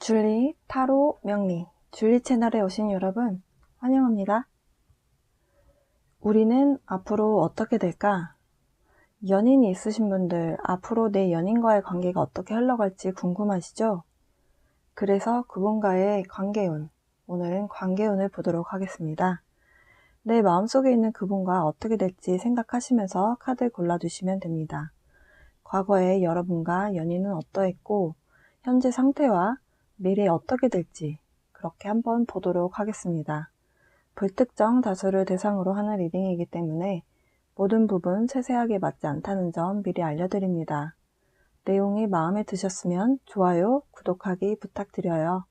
줄리 타로 명리 줄리 채널에 오신 여러분 환영합니다. 우리는 앞으로 어떻게 될까? 연인이 있으신 분들 앞으로 내 연인과의 관계가 어떻게 흘러갈지 궁금하시죠? 그래서 그분과의 관계운, 오늘은 관계운을 보도록 하겠습니다. 내 마음속에 있는 그분과 어떻게 될지 생각하시면서 카드 골라주시면 됩니다. 과거에 여러분과 연인은 어떠했고 현재 상태와 미래에 어떻게 될지 그렇게 한번 보도록 하겠습니다. 불특정 다수를 대상으로 하는 리딩이기 때문에 모든 부분 세세하게 맞지 않다는 점 미리 알려드립니다. 내용이 마음에 드셨으면 좋아요, 구독하기 부탁드려요.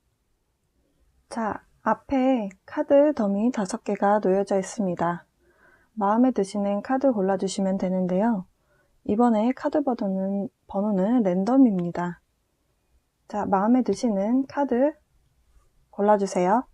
자, 앞에 카드 더미 5개가 놓여져 있습니다. 마음에 드시는 카드 골라주시면 되는데요. 이번에 카드 번호는 랜덤입니다. 자, 마음에 드시는 카드 골라주세요.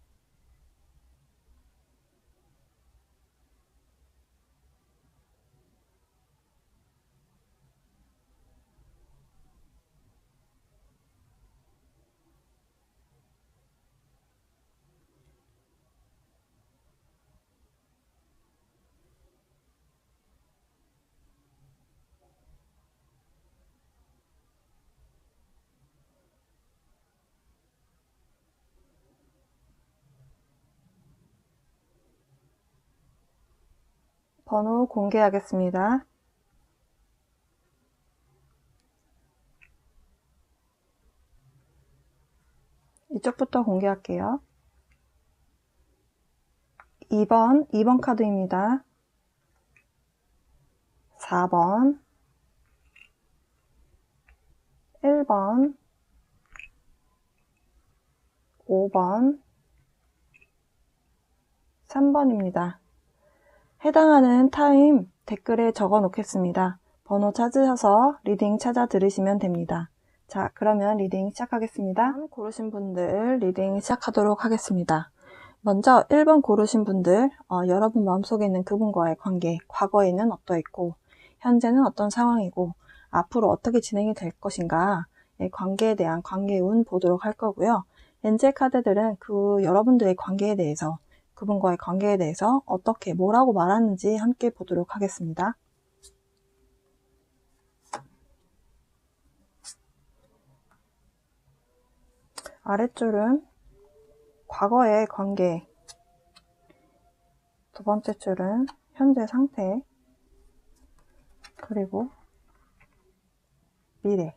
번호 공개하겠습니다. 이쪽부터 공개할게요. 2번 카드입니다. 4번, 1번, 5번, 3번입니다. 해당하는 타임 댓글에 적어 놓겠습니다. 번호 찾으셔서 리딩 찾아 들으시면 됩니다. 자, 그러면 리딩 시작하겠습니다. 고르신 분들 리딩 시작하도록 하겠습니다. 먼저 1번 고르신 분들, 여러분 마음속에 있는 그분과의 관계, 과거에는 어떠했고 현재는 어떤 상황이고 앞으로 어떻게 진행이 될 것인가 관계에 대한 관계운 보도록 할 거고요. 엔젤 카드들은 여러분들의 관계에 대해서 그분과의 관계에 대해서 어떻게 뭐라고 말하는지 함께 보도록 하겠습니다. 아랫줄은 과거의 관계, 두 번째 줄은 현재 상태, 그리고 미래,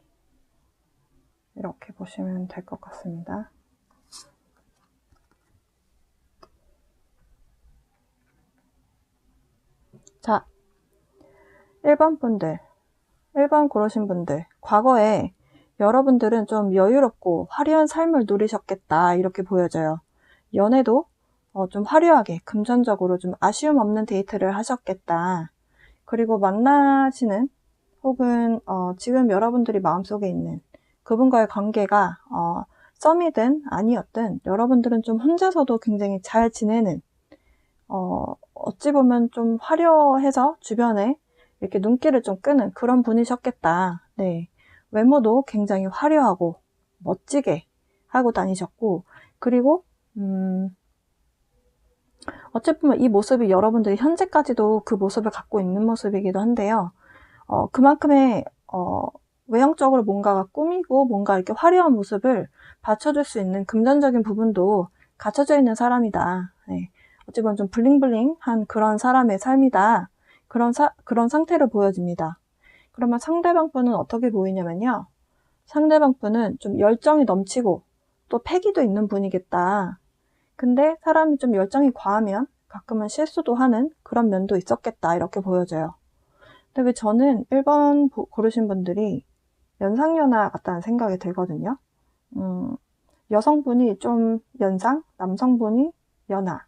이렇게 보시면 될 것 같습니다. 자, 1번 고르신 분들, 과거에 여러분들은 좀 여유롭고 화려한 삶을 누리셨겠다 이렇게 보여져요. 연애도 좀 화려하게 금전적으로 좀 아쉬움 없는 데이트를 하셨겠다. 그리고 만나시는 혹은 지금 여러분들이 마음속에 있는 그분과의 관계가 썸이든 아니었든 여러분들은 좀 혼자서도 굉장히 잘 지내는 어찌 보면 좀 화려해서 주변에 이렇게 눈길을 좀 끄는 그런 분이셨겠다. 네. 외모도 굉장히 화려하고 멋지게 하고 다니셨고, 그리고 어찌 보면 이 모습이 여러분들이 현재까지도 그 모습을 갖고 있는 모습이기도 한데요. 그만큼의 외형적으로 뭔가가 꾸미고 뭔가 이렇게 화려한 모습을 받쳐줄 수 있는 금전적인 부분도 갖춰져 있는 사람이다. 네. 어찌 보면 좀 블링블링한 그런 사람의 삶이다. 그런 상태로 보여집니다. 그러면 상대방 분은 어떻게 보이냐면요. 상대방 분은 좀 열정이 넘치고 또 패기도 있는 분이겠다. 근데 사람이 좀 열정이 과하면 가끔은 실수도 하는 그런 면도 있었겠다. 이렇게 보여져요. 근데 왜 저는 1번 고르신 분들이 연상연하 같다는 생각이 들거든요. 여성분이 좀 연상, 남성분이 연하.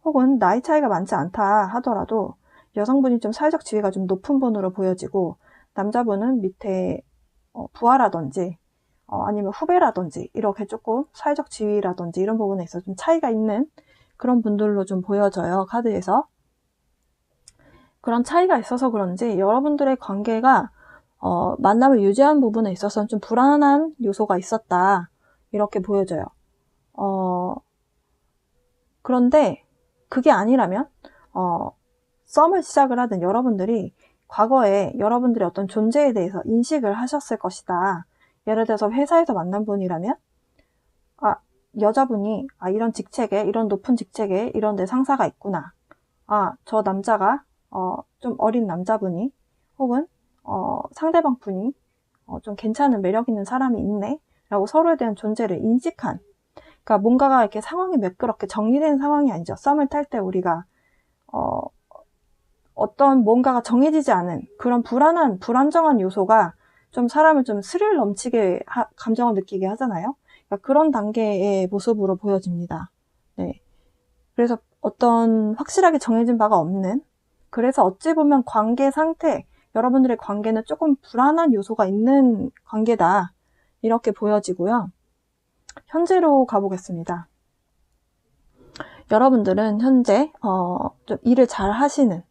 혹은 나이 차이가 많지 않다 하더라도 여성분이 좀 사회적 지위가 좀 높은 분으로 보여지고 남자분은 밑에 부하라든지 아니면 후배라든지 이렇게 조금 사회적 지위라든지 이런 부분에 있어서 좀 차이가 있는 그런 분들로 좀 보여져요. 카드에서. 그런 차이가 있어서 그런지 여러분들의 관계가 만남을 유지하는 부분에 있어서는 좀 불안한 요소가 있었다. 이렇게 보여져요. 그런데 그게 아니라면 썸을 시작을 하든 여러분들이 과거에 여러분들의 어떤 존재에 대해서 인식을 하셨을 것이다. 예를 들어서 회사에서 만난 분이라면 여자분이 이런 직책에, 이런 높은 직책에 이런 내 상사가 있구나. 저 남자가 좀 어린 남자분이 혹은 상대방 분이 좀 괜찮은 매력 있는 사람이 있네 라고 서로에 대한 존재를 인식한, 그러니까 뭔가가 이렇게 상황이 매끄럽게 정리된 상황이 아니죠. 썸을 탈 때 우리가 어떤 뭔가가 정해지지 않은 그런 불안정한 요소가 좀 사람을 좀 스릴 넘치게 감정을 느끼게 하잖아요. 그러니까 그런 단계의 모습으로 보여집니다. 네. 그래서 어떤 확실하게 정해진 바가 없는, 그래서 어찌 보면 관계 상태, 여러분들의 관계는 조금 불안한 요소가 있는 관계다. 이렇게 보여지고요. 현재로 가보겠습니다. 여러분들은 현재 좀 일을 잘 하시는,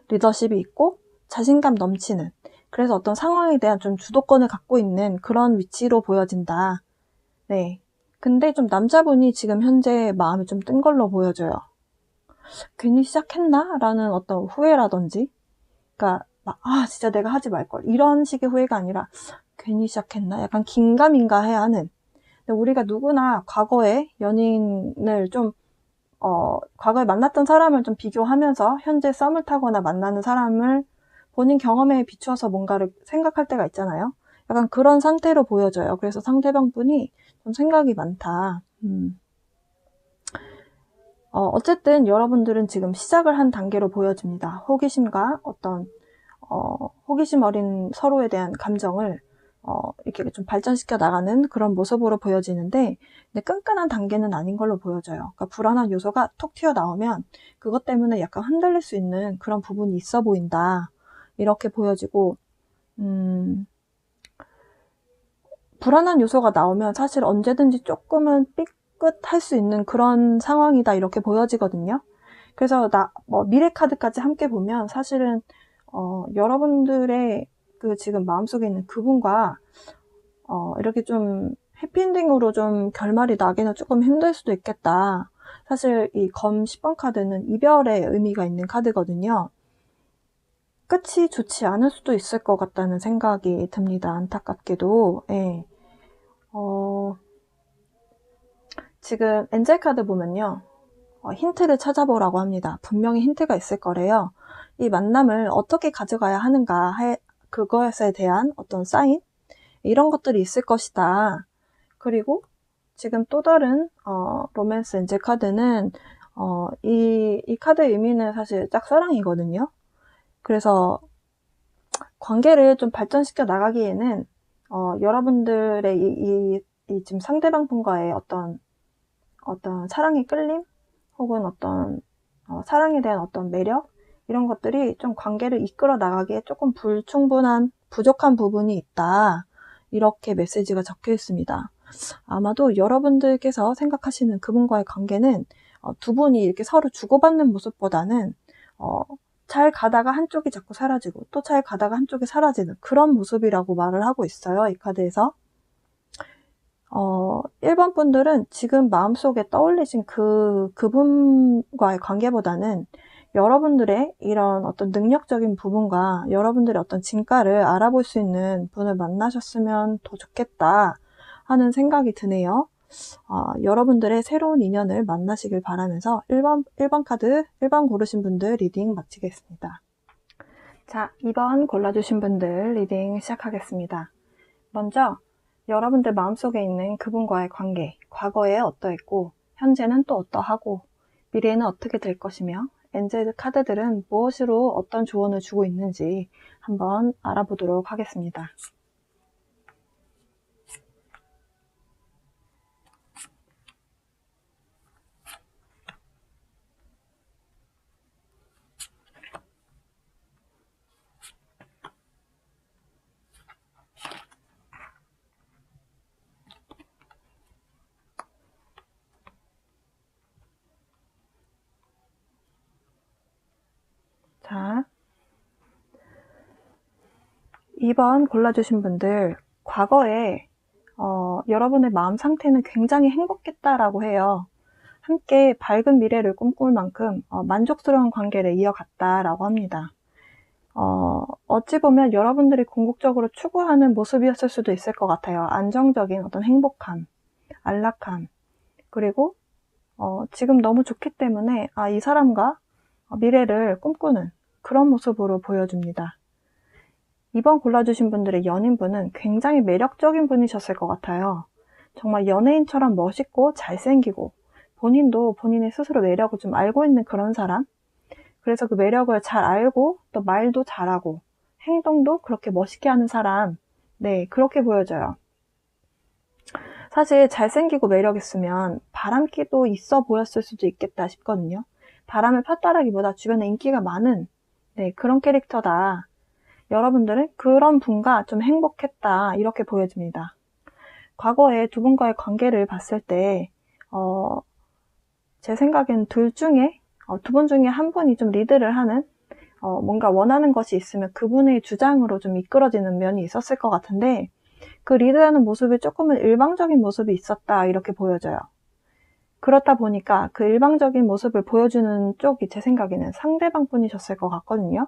리더십이 있고 자신감 넘치는, 그래서 어떤 상황에 대한 좀 주도권을 갖고 있는 그런 위치로 보여진다. 네. 근데 좀 남자분이 지금 현재 마음이 좀 뜬 걸로 보여져요. 괜히 시작했나? 라는 어떤 후회라든지, 그러니까 진짜 내가 하지 말걸, 이런 식의 후회가 아니라 괜히 시작했나? 약간 긴가민가 해야 하는. 근데 우리가 누구나 과거에 연인을 좀 과거에 만났던 사람을 좀 비교하면서 현재 썸을 타거나 만나는 사람을 본인 경험에 비추어서 뭔가를 생각할 때가 있잖아요. 약간 그런 상태로 보여져요. 그래서 상대방 분이 좀 생각이 많다. 어쨌든 여러분들은 지금 시작을 한 단계로 보여집니다. 호기심과 어떤 호기심 어린 서로에 대한 감정을 이렇게 좀 발전시켜 나가는 그런 모습으로 보여지는데, 근데 끈끈한 단계는 아닌 걸로 보여져요. 그러니까 불안한 요소가 톡 튀어나오면 그것 때문에 약간 흔들릴 수 있는 그런 부분이 있어 보인다. 이렇게 보여지고, 불안한 요소가 나오면 사실 언제든지 조금은 삐끗할 수 있는 그런 상황이다. 이렇게 보여지거든요. 그래서 미래 카드까지 함께 보면 사실은 여러분들의 그 지금 마음속에 있는 그분과 이렇게 좀 해피엔딩으로 좀 결말이 나기는 조금 힘들 수도 있겠다. 사실 이 검 10번 카드는 이별의 의미가 있는 카드거든요. 끝이 좋지 않을 수도 있을 것 같다는 생각이 듭니다. 안타깝게도. 예. 지금 엔젤 카드 보면요. 힌트를 찾아보라고 합니다. 분명히 힌트가 있을 거래요. 이 만남을 어떻게 가져가야 하는가, 그것에 대한 어떤 사인? 이런 것들이 있을 것이다. 그리고 지금 또 다른 로맨스 엔젤 카드는 이 카드의 의미는 사실 짝사랑이거든요. 그래서 관계를 좀 발전시켜 나가기에는 여러분들의 이 지금 상대방 분과의 어떤 사랑의 끌림, 혹은 어떤 사랑에 대한 어떤 매력, 이런 것들이 좀 관계를 이끌어 나가기에 조금 부족한 부분이 있다. 이렇게 메시지가 적혀 있습니다. 아마도 여러분들께서 생각하시는 그분과의 관계는 두 분이 이렇게 서로 주고받는 모습보다는 잘 가다가 한쪽이 자꾸 사라지고 또 잘 가다가 한쪽이 사라지는 그런 모습이라고 말을 하고 있어요. 이 카드에서. 1번 분들은 지금 마음속에 떠올리신 그분과의 관계보다는 여러분들의 이런 어떤 능력적인 부분과 여러분들의 어떤 진가를 알아볼 수 있는 분을 만나셨으면 더 좋겠다 하는 생각이 드네요. 여러분들의 새로운 인연을 만나시길 바라면서 1번 카드, 1번 고르신 분들 리딩 마치겠습니다. 자, 2번 골라주신 분들 리딩 시작하겠습니다. 먼저 여러분들 마음속에 있는 그분과의 관계, 과거에 어떠했고 현재는 또 어떠하고 미래에는 어떻게 될 것이며 엔젤 카드들은 무엇으로 어떤 조언을 주고 있는지 한번 알아보도록 하겠습니다. 자, 2번 골라주신 분들, 과거에 여러분의 마음 상태는 굉장히 행복했다라고 해요. 함께 밝은 미래를 꿈꿀 만큼 만족스러운 관계를 이어갔다라고 합니다. 어찌 보면 여러분들이 궁극적으로 추구하는 모습이었을 수도 있을 것 같아요. 안정적인 어떤 행복함, 안락함, 그리고 지금 너무 좋기 때문에 이 사람과 미래를 꿈꾸는 그런 모습으로 보여줍니다. 이번 골라주신 분들의 연인분은 굉장히 매력적인 분이셨을 것 같아요. 정말 연예인처럼 멋있고 잘생기고 본인도 본인의 스스로 매력을 좀 알고 있는 그런 사람, 그래서 그 매력을 잘 알고 또 말도 잘하고 행동도 그렇게 멋있게 하는 사람, 네, 그렇게 보여져요. 사실 잘생기고 매력 있으면 바람기도 있어 보였을 수도 있겠다 싶거든요. 바람을 폈다라기보다 주변에 인기가 많은 그런 캐릭터다. 여러분들은 그런 분과 좀 행복했다 이렇게 보여집니다. 과거에 두 분과의 관계를 봤을 때 제 생각엔 두 분 중에 한 분이 좀 리드를 하는 뭔가 원하는 것이 있으면 그분의 주장으로 좀 이끌어지는 면이 있었을 것 같은데 그 리드하는 모습이 조금은 일방적인 모습이 있었다 이렇게 보여져요. 그렇다 보니까 그 일방적인 모습을 보여주는 쪽이 제 생각에는 상대방 분이셨을 것 같거든요.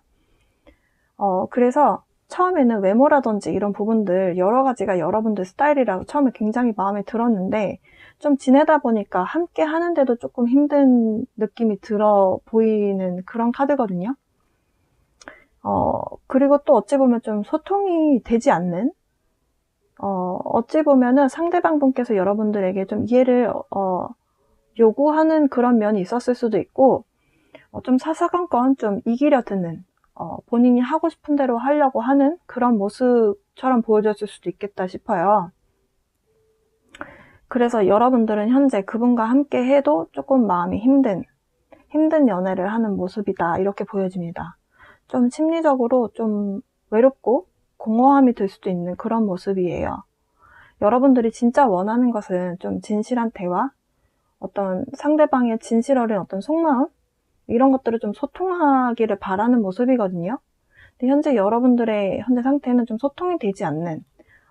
그래서 처음에는 외모라든지 이런 부분들 여러 가지가 여러분들 스타일이라서 처음에 굉장히 마음에 들었는데 좀 지내다 보니까 함께 하는데도 조금 힘든 느낌이 들어 보이는 그런 카드거든요. 그리고 또 어찌 보면 좀 소통이 되지 않는 어찌 보면은 상대방 분께서 여러분들에게 좀 이해를 요구하는 그런 면이 있었을 수도 있고 좀 사사건건 좀 이기려 드는 본인이 하고 싶은 대로 하려고 하는 그런 모습처럼 보여졌을 수도 있겠다 싶어요. 그래서 여러분들은 현재 그분과 함께 해도 조금 마음이 힘든 연애를 하는 모습이다 이렇게 보여집니다. 좀 심리적으로 좀 외롭고 공허함이 들 수도 있는 그런 모습이에요. 여러분들이 진짜 원하는 것은 좀 진실한 대화, 어떤 상대방의 진실 어린 어떤 속마음, 이런 것들을 좀 소통하기를 바라는 모습이거든요. 근데 현재 여러분들의 현재 상태는 좀 소통이 되지 않는,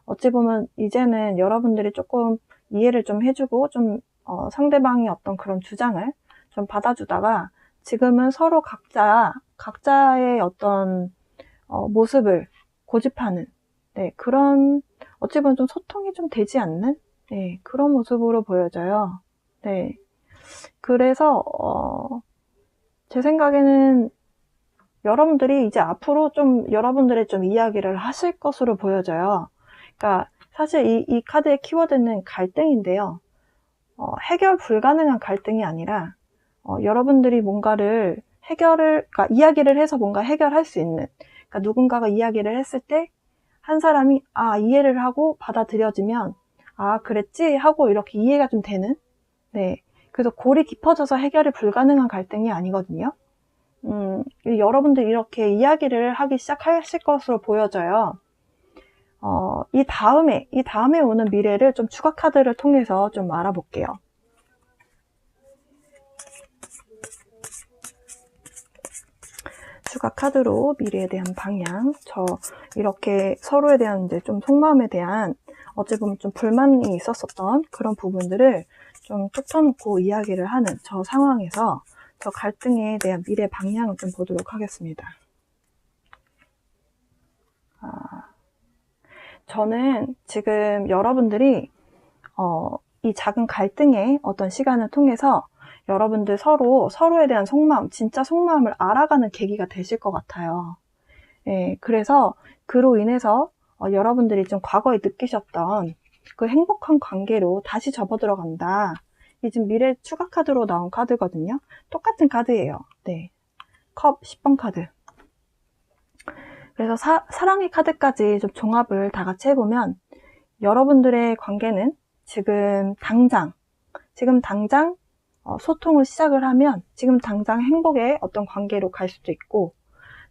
어찌 보면 이제는 여러분들이 조금 이해를 좀 해주고 좀 상대방의 어떤 그런 주장을 좀 받아주다가 지금은 서로 각자의 어떤 모습을 고집하는 그런 어찌 보면 좀 소통이 좀 되지 않는 그런 모습으로 보여져요. 네, 그래서 제 생각에는 여러분들이 이제 앞으로 좀 여러분들의 좀 이야기를 하실 것으로 보여져요. 그러니까 사실 이 카드의 키워드는 갈등인데요. 해결 불가능한 갈등이 아니라 여러분들이 뭔가를 그러니까 이야기를 해서 뭔가 해결할 수 있는, 그러니까 누군가가 이야기를 했을 때 한 사람이 이해를 하고 받아들여지면 그랬지 하고 이렇게 이해가 좀 되는, 그래서 골이 깊어져서 해결이 불가능한 갈등이 아니거든요. 여러분들이 이렇게 이야기를 하기 시작하실 것으로 보여져요. 이 다음에 오는 미래를 좀 추가 카드를 통해서 좀 알아볼게요. 추가 카드로 미래에 대한 방향, 이렇게 서로에 대한 이제 좀 속마음에 대한 어찌 보면 좀 불만이 있었었던 그런 부분들을 좀 툭 터놓고 이야기를 하는 저 상황에서 저 갈등에 대한 미래 방향을 좀 보도록 하겠습니다. 저는 지금 여러분들이 이 작은 갈등의 어떤 시간을 통해서 여러분들 서로에 대한 속마음, 진짜 속마음을 알아가는 계기가 되실 것 같아요. 그래서 그로 인해서 여러분들이 좀 과거에 느끼셨던 그 행복한 관계로 다시 접어들어간다. 이 지금 미래 추가 카드로 나온 카드거든요. 똑같은 카드예요. 컵 10번 카드. 그래서 사랑의 카드까지 좀 종합을 다 같이 해보면 여러분들의 관계는 지금 당장 소통을 시작을 하면 지금 당장 행복의 어떤 관계로 갈 수도 있고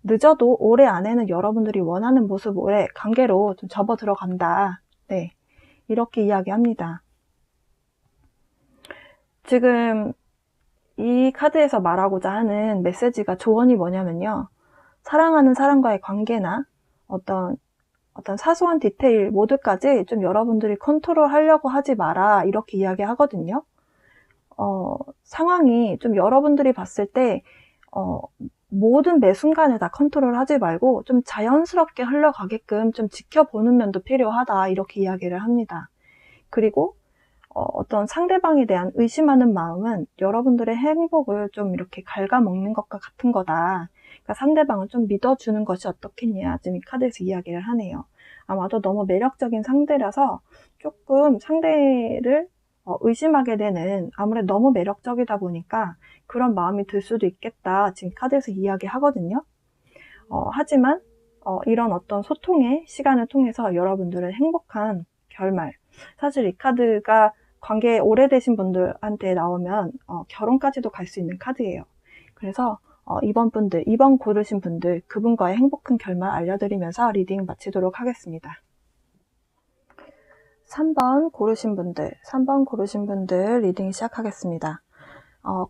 늦어도 올해 안에는 여러분들이 원하는 모습의 관계로 좀 접어 들어간다. 이렇게 이야기합니다. 지금 이 카드에서 말하고자 하는 메시지가 조언이 뭐냐면요. 사랑하는 사람과의 관계나 어떤 어떤 사소한 디테일 모두까지 좀 여러분들이 컨트롤 하려고 하지 마라 이렇게 이야기하거든요. 상황이 좀 여러분들이 봤을 때 모든 매 순간에 다 컨트롤 하지 말고 좀 자연스럽게 흘러가게끔 좀 지켜보는 면도 필요하다 이렇게 이야기를 합니다. 그리고 어떤 상대방에 대한 의심하는 마음은 여러분들의 행복을 좀 이렇게 갉아먹는 것과 같은 거다. 그러니까 상대방을 좀 믿어주는 것이 어떻겠냐 지금 이 카드에서 이야기를 하네요. 아마도 너무 매력적인 상대라서 조금 상대를 의심하게 되는, 아무래도 너무 매력적이다 보니까 그런 마음이 들 수도 있겠다 지금 카드에서 이야기하거든요. 하지만 이런 어떤 소통의 시간을 통해서 여러분들은 행복한 결말, 사실 이 카드가 관계 오래되신 분들한테 나오면 결혼까지도 갈 수 있는 카드예요. 그래서 이번 고르신 분들, 그분과의 행복한 결말 알려드리면서 리딩 마치도록 하겠습니다. 3번 고르신 분들 리딩 시작하겠습니다.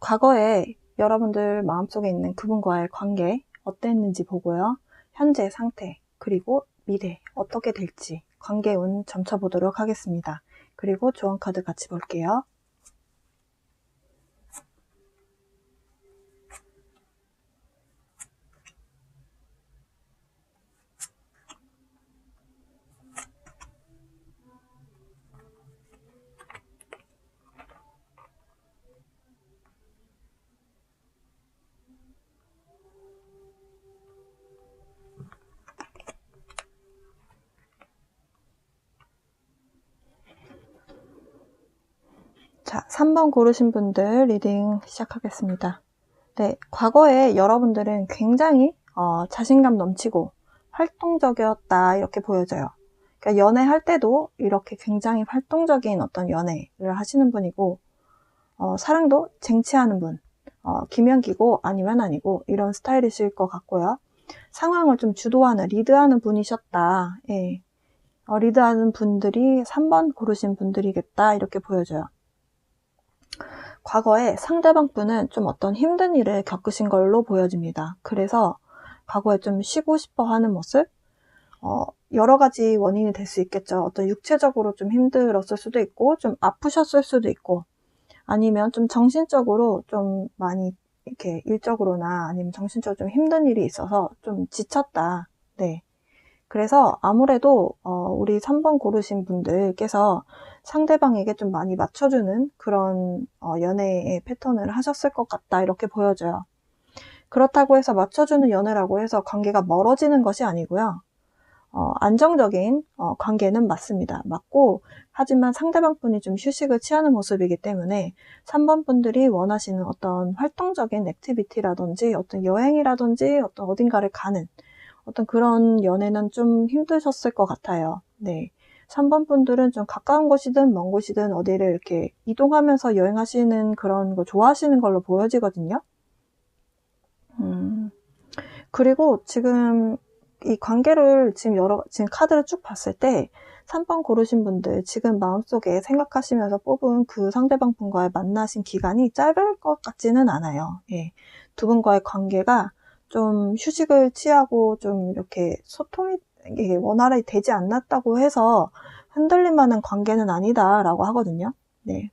과거에 여러분들 마음속에 있는 그분과의 관계 어땠는지 보고요. 현재 상태, 그리고 미래 어떻게 될지 관계 운 점쳐보도록 하겠습니다. 그리고 조언 카드 같이 볼게요. 자, 3번 고르신 분들 리딩 시작하겠습니다. 네, 과거에 여러분들은 굉장히 자신감 넘치고 활동적이었다 이렇게 보여져요. 그러니까 연애할 때도 이렇게 굉장히 활동적인 어떤 연애를 하시는 분이고, 사랑도 쟁취하는 분, 김연기고 아니면 아니고 이런 스타일이실 것 같고요. 상황을 좀 주도하는, 리드하는 분이셨다. 예. 리드하는 분들이 3번 고르신 분들이겠다 이렇게 보여져요. 과거에 상대방 분은 좀 어떤 힘든 일을 겪으신 걸로 보여집니다. 그래서 과거에 좀 쉬고 싶어 하는 모습, 여러 가지 원인이 될 수 있겠죠. 어떤 육체적으로 좀 힘들었을 수도 있고, 좀 아프셨을 수도 있고, 아니면 좀 정신적으로 좀 많이 이렇게 일적으로나 아니면 정신적으로 좀 힘든 일이 있어서 좀 지쳤다. 네. 그래서 아무래도 우리 3번 고르신 분들께서 상대방에게 좀 많이 맞춰주는 그런 연애의 패턴을 하셨을 것 같다 이렇게 보여져요. 그렇다고 해서 맞춰주는 연애라고 해서 관계가 멀어지는 것이 아니고요. 안정적인 관계는 맞습니다. 맞고, 하지만 상대방 분이 좀 휴식을 취하는 모습이기 때문에 3번 분들이 원하시는 어떤 활동적인 액티비티라든지 어떤 여행이라든지 어떤 어딘가를 가는 어떤 그런 연애는 좀 힘드셨을 것 같아요. 네. 3번 분들은 좀 가까운 곳이든 먼 곳이든 어디를 이렇게 이동하면서 여행하시는 그런 거 좋아하시는 걸로 보여지거든요. 그리고 지금 이 관계를 지금 카드를 쭉 봤을 때 3번 고르신 분들 지금 마음속에 생각하시면서 뽑은 그 상대방 분과의 만나신 기간이 짧을 것 같지는 않아요. 예. 두 분과의 관계가 좀 휴식을 취하고 좀 이렇게 소통이 원활하게 되지 않았다고 해서 흔들릴 만한 관계는 아니다라고 하거든요. 네.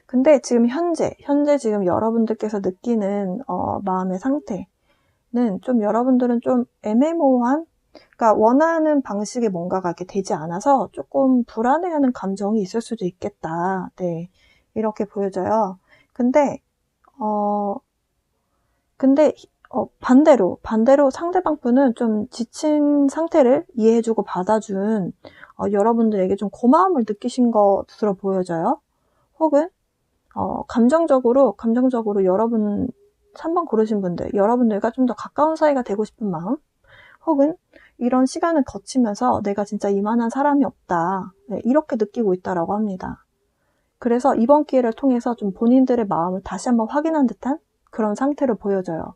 근데 지금 현재 지금 여러분들께서 느끼는 마음의 상태는 좀 여러분들은 좀 애매모호한, 그러니까 원하는 방식의 뭔가가 이렇게 되지 않아서 조금 불안해하는 감정이 있을 수도 있겠다. 네. 이렇게 보여져요. 근데 반대로 상대방 분은 좀 지친 상태를 이해해주고 받아준 여러분들에게 좀 고마움을 느끼신 것으로 보여져요. 혹은 감정적으로 여러분 3번 고르신 분들, 여러분들과 좀 더 가까운 사이가 되고 싶은 마음, 혹은 이런 시간을 거치면서 내가 진짜 이만한 사람이 없다, 네, 이렇게 느끼고 있다라고 합니다. 그래서 이번 기회를 통해서 좀 본인들의 마음을 다시 한번 확인한 듯한 그런 상태로 보여져요.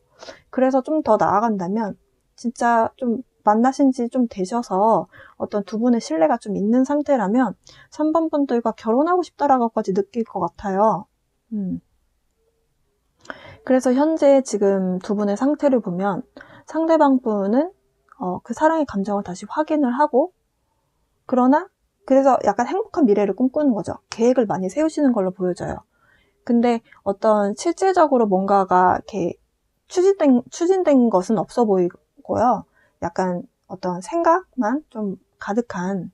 그래서 좀 더 나아간다면 진짜 좀 만나신 지 좀 되셔서 어떤 두 분의 신뢰가 좀 있는 상태라면 3번 분들과 결혼하고 싶다라고까지 느낄 것 같아요. 그래서 현재 지금 두 분의 상태를 보면 상대방 분은 그 사랑의 감정을 다시 확인을 하고, 그래서 약간 행복한 미래를 꿈꾸는 거죠. 계획을 많이 세우시는 걸로 보여져요. 근데 어떤 실질적으로 뭔가가 이렇게 추진된 것은 없어 보이고요. 약간 어떤 생각만 좀 가득한,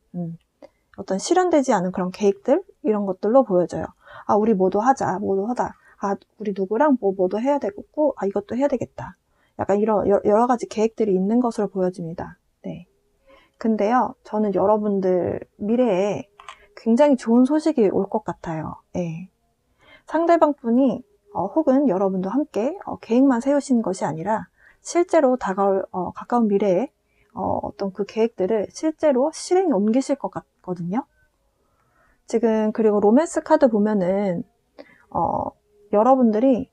어떤 실현되지 않은 그런 계획들? 이런 것들로 보여져요. 아, 우리 모두 하자, 모두 하자. 아, 우리 누구랑 뭐도 해야 되겠고, 아, 이것도 해야 되겠다. 약간 이런 여러 가지 계획들이 있는 것으로 보여집니다. 네. 근데요, 저는 여러분들 미래에 굉장히 좋은 소식이 올 것 같아요. 예. 상대방 분이 혹은 여러분도 함께 계획만 세우시는 것이 아니라 실제로 다가올 가까운 미래에 어떤 그 계획들을 실제로 실행에 옮기실 것 같거든요. 지금 그리고 로맨스 카드 보면은 여러분들이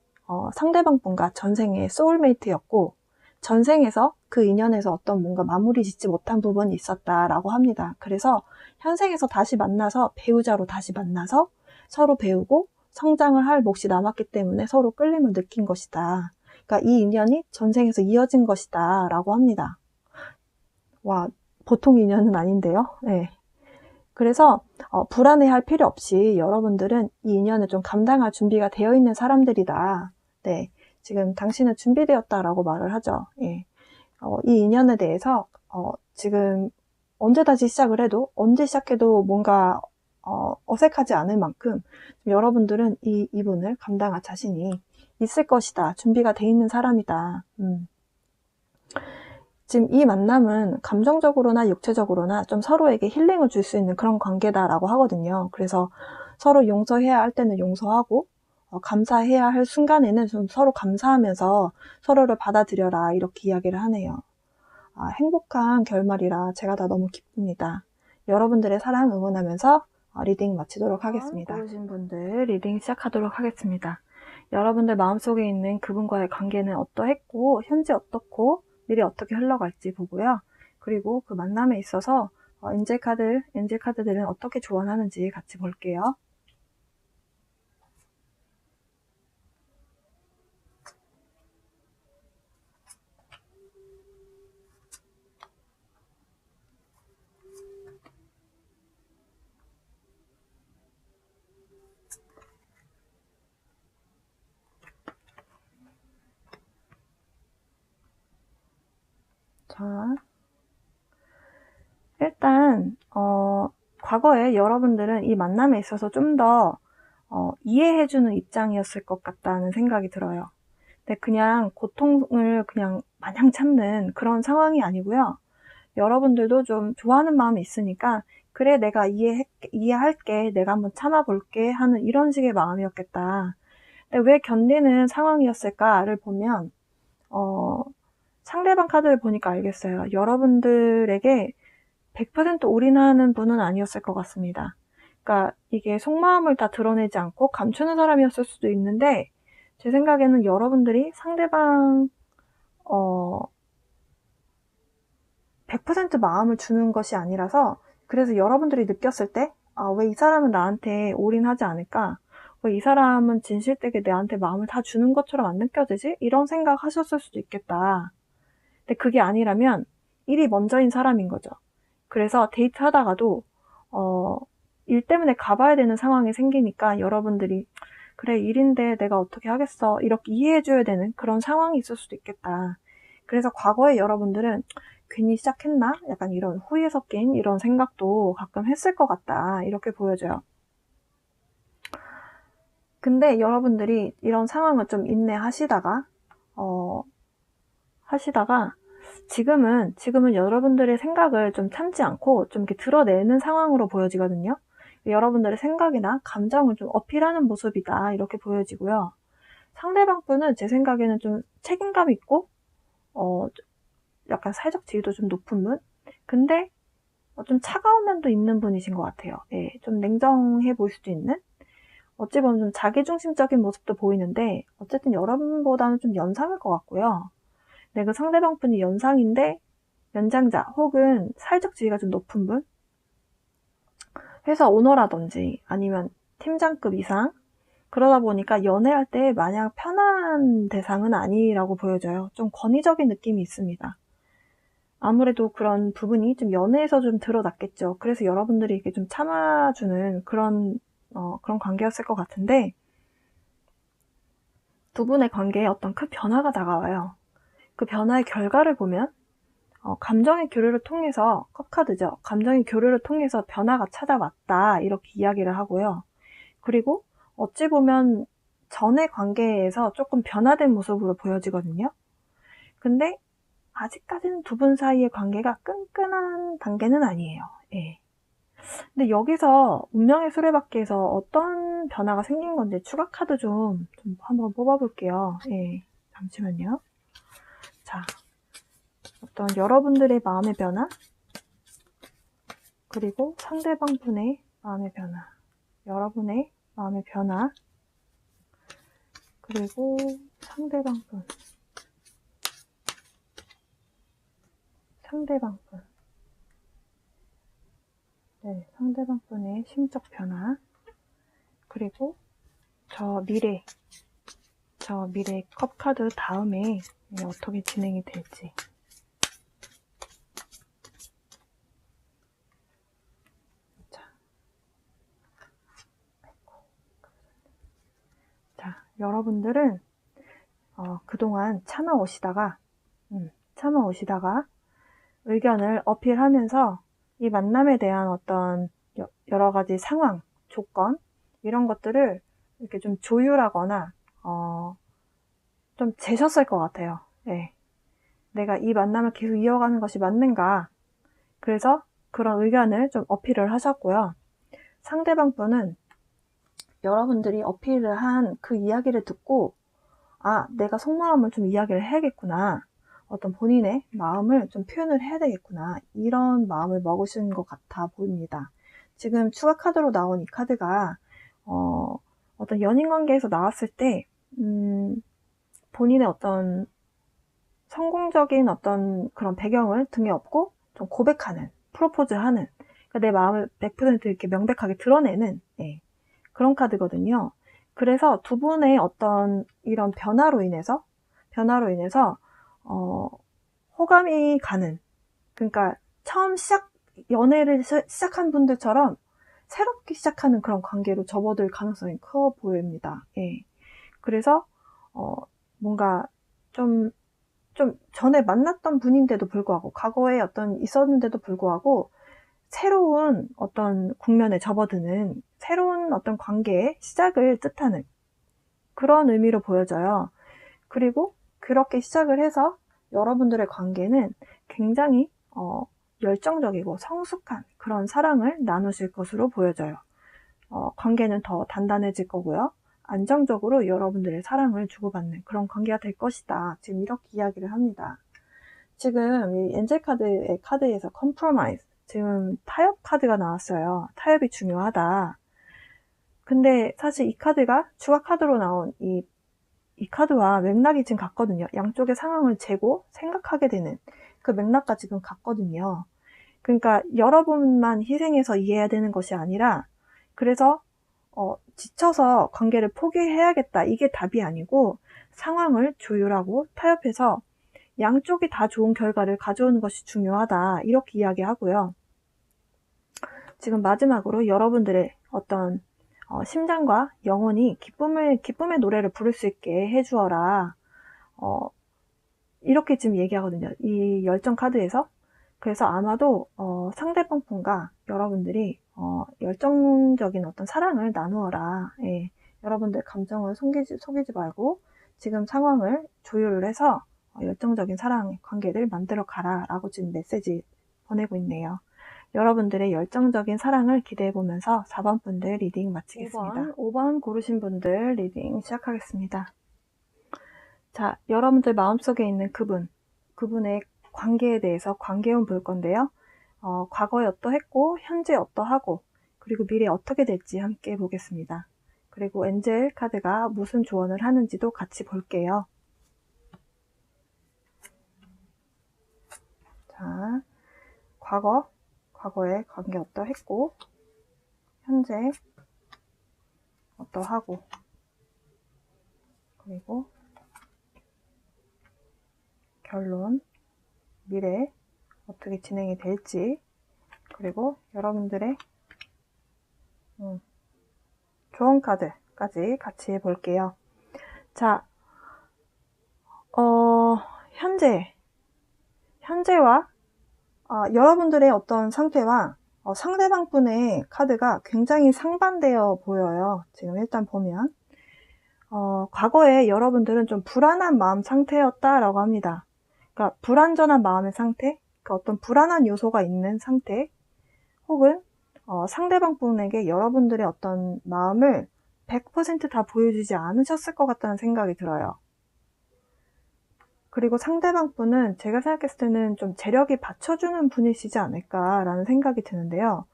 상대방 분과 전생의 소울메이트였고 전생에서 그 인연에서 어떤 뭔가 마무리 짓지 못한 부분이 있었다라고 합니다. 그래서 현생에서 다시 만나서 배우자로 다시 만나서 서로 배우고 성장을 할 몫이 남았기 때문에 서로 끌림을 느낀 것이다. 그러니까 이 인연이 전생에서 이어진 것이다 라고 합니다. 와, 보통 인연은 아닌데요. 네. 그래서 불안해할 필요 없이 여러분들은 이 인연을 좀 감당할 준비가 되어 있는 사람들이다. 네, 지금 당신은 준비되었다라고 말을 하죠. 예. 이 인연에 대해서 지금 언제 다시 시작을 해도 언제 시작해도 뭔가 어색하지 않을 만큼 여러분들은 이분을 감당할 자신이 있을 것이다. 준비가 돼 있는 사람이다. 지금 이 만남은 감정적으로나 육체적으로나 좀 서로에게 힐링을 줄 수 있는 그런 관계다라고 하거든요. 그래서 서로 용서해야 할 때는 용서하고 감사해야 할 순간에는 좀 서로 감사하면서 서로를 받아들여라 이렇게 이야기를 하네요. 행복한 결말이라 제가 다 너무 기쁩니다. 여러분들의 사랑 응원하면서 리딩 마치도록 하겠습니다. 고르신 분들 리딩 시작하도록 하겠습니다. 여러분들 마음속에 있는 그분과의 관계는 어떠했고 현재 어떻고 미래 어떻게 흘러갈지 보고요. 그리고 그 만남에 있어서 엔젤 카드들은 어떻게 조언하는지 같이 볼게요. 자, 일단 과거에 여러분들은 이 만남에 있어서 좀 더 이해해주는 입장이었을 것 같다는 생각이 들어요. 근데 그냥 고통을 그냥 마냥 참는 그런 상황이 아니고요. 여러분들도 좀 좋아하는 마음이 있으니까 그래 내가 이해할게 내가 한번 참아볼게 하는 이런 식의 마음이었겠다. 근데 왜 견디는 상황이었을까를 보면 상대방 카드를 보니까 알겠어요. 여러분들에게 100% 올인하는 분은 아니었을 것 같습니다. 그러니까 이게 속마음을 다 드러내지 않고 감추는 사람이었을 수도 있는데 제 생각에는 여러분들이 상대방 100% 마음을 주는 것이 아니라서 그래서 여러분들이 느꼈을 때 왜 이 사람은 나한테 올인하지 않을까? 왜 이 사람은 진실되게 나한테 마음을 다 주는 것처럼 안 느껴지지? 이런 생각 하셨을 수도 있겠다. 근데 그게 아니라면 일이 먼저인 사람인 거죠. 그래서 데이트 하다가도 일 때문에 가봐야 되는 상황이 생기니까 여러분들이 그래 일인데 내가 어떻게 하겠어 이렇게 이해해줘야 되는 그런 상황이 있을 수도 있겠다. 그래서 과거에 여러분들은 괜히 시작했나? 약간 이런 후회 섞인 이런 생각도 가끔 했을 것 같다. 이렇게 보여져요. 근데 여러분들이 이런 상황을 좀 인내하시다가 지금은 여러분들의 생각을 좀 참지 않고 좀 이렇게 드러내는 상황으로 보여지거든요. 여러분들의 생각이나 감정을 좀 어필하는 모습이다. 이렇게 보여지고요. 상대방 분은 제 생각에는 좀 책임감 있고, 약간 사회적 지위도 좀 높은 분? 근데 좀 차가운 면도 있는 분이신 것 같아요. 예, 좀 냉정해 보일 수도 있는? 어찌 보면 좀 자기중심적인 모습도 보이는데, 어쨌든 여러분보다는 좀 연상일 것 같고요. 네, 그 상대방 분이 연장자 혹은 사회적 지위가 좀 높은 분? 회사 오너라든지 아니면 팀장급 이상? 그러다 보니까 연애할 때 마냥 편한 대상은 아니라고 보여져요. 좀 권위적인 느낌이 있습니다. 아무래도 그런 부분이 좀 연애에서 좀 드러났겠죠. 그래서 여러분들이 이렇게 좀 참아주는 그런 관계였을 것 같은데, 두 분의 관계에 어떤 큰 변화가 다가와요. 그 변화의 결과를 보면, 감정의 교류를 통해서, 컵카드죠. 감정의 교류를 통해서 변화가 찾아왔다. 이렇게 이야기를 하고요. 그리고 어찌 보면 전의 관계에서 조금 변화된 모습으로 보여지거든요. 근데 아직까지는 두 분 사이의 관계가 끈끈한 단계는 아니에요. 예. 근데 여기서 운명의 수레바퀴에서 어떤 변화가 생긴 건지 추가 카드 좀 한번 뽑아볼게요. 예. 잠시만요. 자, 어떤 여러분들의 마음의 변화, 그리고 상대방 분의 마음의 변화, 여러분의 마음의 변화, 그리고 상대방 분, 네, 상대방 분의 심적 변화, 그리고 저 미래 컵 카드 다음에 어떻게 진행이 될지. 자, 여러분들은 그동안 참아오시다가 의견을 어필하면서 이 만남에 대한 어떤 여러 가지 상황, 조건 이런 것들을 이렇게 좀 조율하거나 좀 재셨을 것 같아요. 네. 내가 이 만남을 계속 이어가는 것이 맞는가? 그래서 그런 의견을 좀 어필을 하셨고요. 상대방 분은 여러분들이 어필을 한 그 이야기를 듣고 내가 속마음을 좀 이야기를 해야겠구나. 어떤 본인의 마음을 좀 표현을 해야 되겠구나. 이런 마음을 먹으신 것 같아 보입니다. 지금 추가 카드로 나온 이 카드가 어떤 연인 관계에서 나왔을 때 본인의 어떤 성공적인 어떤 그런 배경을 등에 업고 좀 고백하는, 프로포즈하는, 그러니까 내 마음을 100% 이렇게 명백하게 드러내는 그런 카드거든요. 그래서 두 분의 어떤 이런 변화로 인해서 호감이 가는, 그러니까 처음 연애를 시작한 분들처럼 새롭게 시작하는 그런 관계로 접어들 가능성이 커 보입니다. 예. 그래서 뭔가 좀 전에 만났던 분인데도 불구하고, 과거에 있었는데도 불구하고, 새로운 어떤 국면에 접어드는 새로운 어떤 관계의 시작을 뜻하는 그런 의미로 보여져요. 그리고 그렇게 시작을 해서 여러분들의 관계는 굉장히 열정적이고 성숙한 그런 사랑을 나누실 것으로 보여져요. 관계는 더 단단해질 거고요. 안정적으로 여러분들의 사랑을 주고받는 그런 관계가 될 것이다. 지금 이렇게 이야기를 합니다. 지금 이 엔젤 카드의 카드에서 compromise, 지금 타협 카드가 나왔어요. 타협이 중요하다. 근데 사실 이 카드가 추가 카드로 나온 이 카드와 맥락이 지금 같거든요. 양쪽의 상황을 재고 생각하게 되는 그 맥락과 지금 같거든요. 그러니까 여러분만 희생해서 이해해야 되는 것이 아니라, 그래서 지쳐서 관계를 포기해야겠다, 이게 답이 아니고 상황을 조율하고 타협해서 양쪽이 다 좋은 결과를 가져오는 것이 중요하다, 이렇게 이야기하고요. 지금 마지막으로 여러분들의 어떤 심장과 영혼이 기쁨의 노래를 부를 수 있게 해주어라, 이렇게 지금 얘기하거든요. 이 열정 카드에서. 그래서 아마도 상대방 분과 여러분들이 열정적인 어떤 사랑을 나누어라. 예. 여러분들 감정을 속이지 말고 지금 상황을 조율을 해서 열정적인 사랑 관계를 만들어 가라 라고 지금 메시지 보내고 있네요. 여러분들의 열정적인 사랑을 기대해보면서 4번 분들 리딩 마치겠습니다. 5번 고르신 분들 리딩 시작하겠습니다. 자, 여러분들 마음속에 있는 그분의 관계에 대해서 관계운 볼 건데요. 과거에 어떠했고, 현재 어떠하고, 그리고 미래 어떻게 될지 함께 보겠습니다. 그리고 엔젤 카드가 무슨 조언을 하는지도 같이 볼게요. 자, 과거에 관계 어떠했고, 현재 어떠하고, 그리고 결론, 미래 어떻게 진행이 될지, 그리고 여러분들의 조언 카드까지 같이 볼게요. 자, 현재와 여러분들의 어떤 상태와 상대방 분의 카드가 굉장히 상반되어 보여요. 지금 일단 보면 과거에 여러분들은 좀 불안한 마음 상태였다라고 합니다. 그러니까 불안전한 마음의 상태, 그러니까 어떤 불안한 요소가 있는 상태, 혹은 상대방 분에게 여러분들의 어떤 마음을 100% 다 보여주지 않으셨을 것 같다는 생각이 들어요. 그리고 상대방 분은 제가 생각했을 때는 좀 재력이 받쳐주는 분이시지 않을까라는 생각이 드는데요.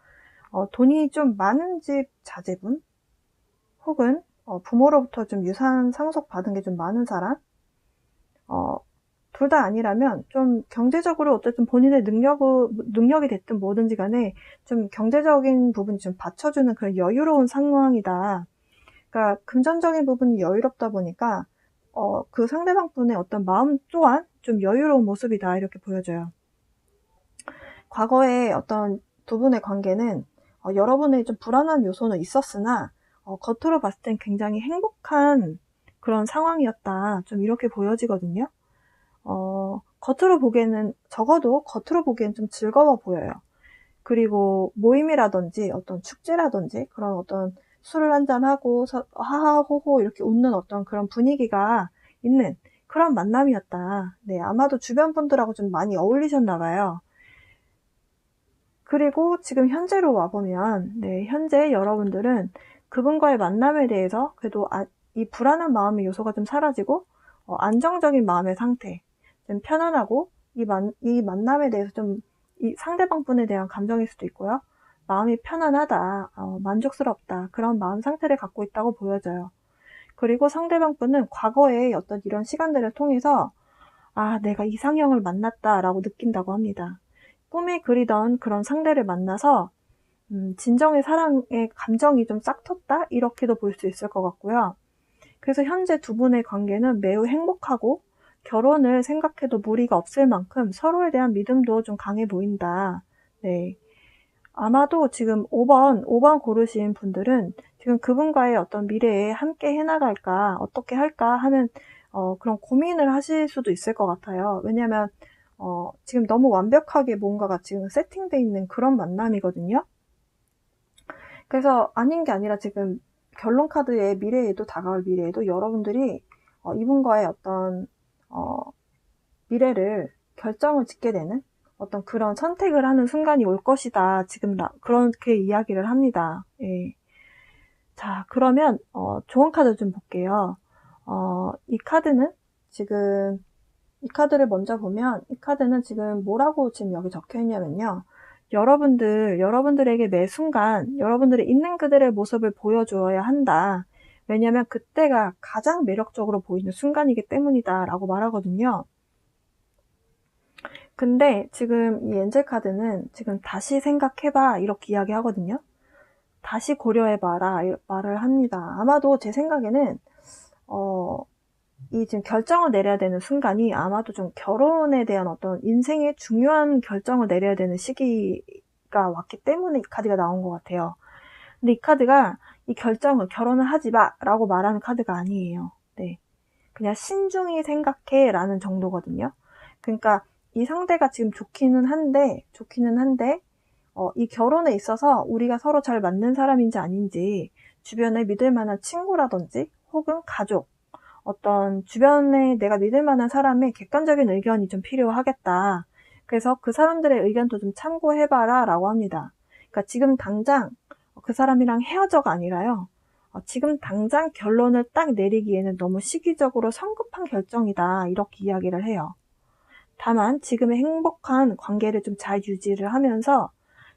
돈이 좀 많은 집 자제분, 혹은 부모로부터 좀 유산 상속 받은 게 좀 많은 사람, 둘 다 아니라면 좀 경제적으로 어쨌든 본인의 능력이 됐든 뭐든지 간에 좀 경제적인 부분이 좀 받쳐주는 그런 여유로운 상황이다. 그러니까 금전적인 부분이 여유롭다 보니까 그 상대방 분의 어떤 마음 또한 좀 여유로운 모습이다, 이렇게 보여져요. 과거에 어떤 두 분의 관계는 여러분의 좀 불안한 요소는 있었으나 겉으로 봤을 땐 굉장히 행복한 그런 상황이었다, 좀 이렇게 보여지거든요. 겉으로 보기에는, 적어도 겉으로 보기엔 좀 즐거워 보여요. 그리고 모임이라든지 어떤 축제라든지 그런 어떤 술을 한잔하고 하하호호 이렇게 웃는 어떤 그런 분위기가 있는 그런 만남이었다. 네, 아마도 주변 분들하고 좀 많이 어울리셨나 봐요. 그리고 지금 현재로 와보면, 네, 현재 여러분들은 그분과의 만남에 대해서 그래도 이 불안한 마음의 요소가 좀 사라지고 안정적인 마음의 상태, 좀 편안하고 이 만남에 대해서 좀 이 상대방 분에 대한 감정일 수도 있고요. 마음이 편안하다, 만족스럽다, 그런 마음 상태를 갖고 있다고 보여져요. 그리고 상대방 분은 과거의 어떤 이런 시간들을 통해서 내가 이상형을 만났다라고 느낀다고 합니다. 꿈에 그리던 그런 상대를 만나서 진정의 사랑의 감정이 좀 싹 텄다, 이렇게도 볼 수 있을 것 같고요. 그래서 현재 두 분의 관계는 매우 행복하고 결혼을 생각해도 무리가 없을 만큼 서로에 대한 믿음도 좀 강해 보인다. 네. 아마도 지금 5번 고르신 분들은 지금 그분과의 어떤 미래에 함께 해나갈까, 어떻게 할까 하는 그런 고민을 하실 수도 있을 것 같아요. 왜냐면 지금 너무 완벽하게 뭔가가 지금 세팅되어 있는 그런 만남이거든요. 그래서 아닌 게 아니라 지금 결론 카드의 미래에도, 다가올 미래에도 여러분들이 이분과의 어떤 미래를 결정을 짓게 되는 어떤 그런 선택을 하는 순간이 올 것이다, 지금 그렇게 이야기를 합니다. 예. 자, 그러면 좋은 카드 좀 볼게요. 이 카드는 지금, 이 카드를 먼저 보면, 이 카드는 지금 뭐라고 지금 여기 적혀 있냐면요, 여러분들에게 매 순간 여러분들이 있는 그들의 모습을 보여주어야 한다. 왜냐면 그때가 가장 매력적으로 보이는 순간이기 때문이다 라고 말하거든요. 근데 지금 이 엔젤 카드는 지금 다시 생각해봐, 이렇게 이야기하거든요. 다시 고려해봐라, 말을 합니다. 아마도 제 생각에는 이 지금 결정을 내려야 되는 순간이 아마도 좀 결혼에 대한 어떤 인생의 중요한 결정을 내려야 되는 시기가 왔기 때문에 이 카드가 나온 것 같아요. 근데 이 카드가 이 결혼을 하지 마 라고 말하는 카드가 아니에요. 네, 그냥 신중히 생각해 라는 정도거든요. 그러니까 이 상대가 지금 좋기는 한데 이 결혼에 있어서 우리가 서로 잘 맞는 사람인지 아닌지 주변에 믿을 만한 친구라든지 혹은 가족, 어떤 주변에 내가 믿을 만한 사람의 객관적인 의견이 좀 필요하겠다. 그래서 그 사람들의 의견도 좀 참고해봐라 라고 합니다. 그러니까 지금 당장 그 사람이랑 헤어져가 아니라요, 지금 당장 결론을 딱 내리기에는 너무 시기적으로 성급한 결정이다, 이렇게 이야기를 해요. 다만 지금의 행복한 관계를 좀 잘 유지를 하면서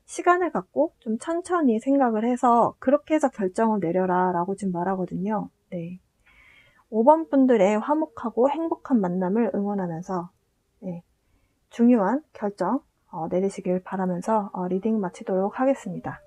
시간을 갖고 좀 천천히 생각을 해서 그렇게 해서 결정을 내려라 라고 지금 말하거든요. 네. 5번 분들의 화목하고 행복한 만남을 응원하면서 중요한 결정 내리시길 바라면서 리딩 마치도록 하겠습니다.